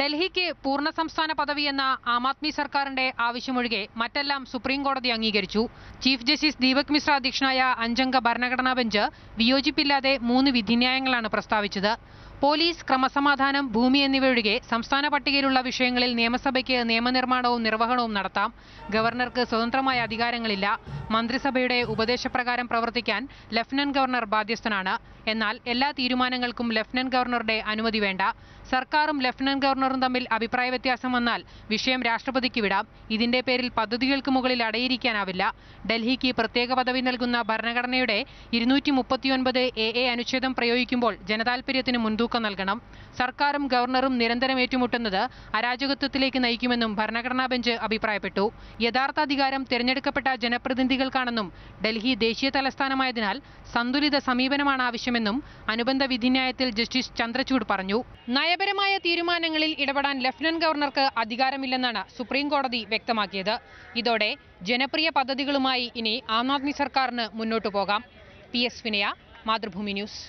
ഡൽഹിക്ക് പൂർണ്ണ സംസ്ഥാന പദവിയെന്ന ആം ആദ്മി സർക്കാരിന്റെ ആവശ്യമൊഴികെ മറ്റെല്ലാം സുപ്രീം കോടതി അംഗീകരിച്ചു. ചീഫ് ജസ്റ്റിസ് ദീപക് മിശ്ര അധ്യക്ഷനായ 5-അംഗ ഭരണഘടനാ ബെഞ്ച് വിയോജിപ്പില്ലാതെ 3 വിധിന്യായങ്ങളാണ് പ്രസ്താവിച്ചത്. പോലീസ്, ക്രമസമാധാനം, ഭൂമി എന്നിവയൊഴികെ സംസ്ഥാന പട്ടികയിലുള്ള വിഷയങ്ങളിൽ നിയമസഭയ്ക്ക് നിയമനിർമ്മാണവും നിർവഹണവും നടത്താം. ഗവർണർക്ക് സ്വതന്ത്രമായ അധികാരങ്ങളില്ല. മന്ത്രിസഭയുടെ ഉപദേശപ്രകാരം പ്രവർത്തിക്കാൻ ലഫ്റ്റനന്റ് ഗവർണർ ബാധ്യസ്ഥനാണ്. എന്നാൽ എല്ലാ തീരുമാനങ്ങൾക്കും ലഫ്റ്റനന്റ് ഗവർണറുടെ അനുമതി വേണ്ട. സർക്കാരും ലഫ്റ്റനന്റ് ഗവർണറും തമ്മിൽ അഭിപ്രായ വ്യത്യാസം വന്നാൽ വിഷയം രാഷ്ട്രപതിക്ക് വിടാം. ഇതിന്റെ പേരിൽ പദ്ധതികൾക്ക് മുകളിൽ അടയിരിക്കാനാവില്ല. ഡൽഹിക്ക് പ്രത്യേക പദവി നൽകുന്ന ഭരണഘടനയുടെ 239 AA അനുച്ഛേദം പ്രയോഗിക്കുമ്പോൾ ജനതാൽപര്യത്തിന് മുൻതൂക്കം നൽകണം. സർക്കാരും ഗവർണറും നിരന്തരം ഏറ്റുമുട്ടുന്നത് അരാജകത്വത്തിലേക്ക് നയിക്കുമെന്നും ഭരണഘടനാ ബെഞ്ച് അഭിപ്രായപ്പെട്ടു. യഥാർത്ഥ അധികാരം തിരഞ്ഞെടുക്കപ്പെട്ട ജനപ്രതിനിധികൾക്കാണെന്നും ഡൽഹി ദേശീയ തലസ്ഥാനമായതിനാൽ സന്തുലിത സമീപനമാണ് ആവശ്യമെന്നും അനുബന്ധ വിധിന്യായത്തിൽ ജസ്റ്റിസ് ചന്ദ്രചൂഡ് പറഞ്ഞു. നയപരമായ തീരുമാനങ്ങളിൽ ഇടപെടാൻ ലഫ്റ്റനന്റ് ഗവർണർക്ക് അധികാരമില്ലെന്നാണ് സുപ്രീം കോടതി വ്യക്തമാക്കിയത്. ഇതോടെ ജനപ്രിയ പദ്ധതികളുമായി ഇനി ആം ആദ്മി സർക്കാരിന് മുന്നോട്ടു പോകാം. PS വിനയ, മാതൃഭൂമി ന്യൂസ്.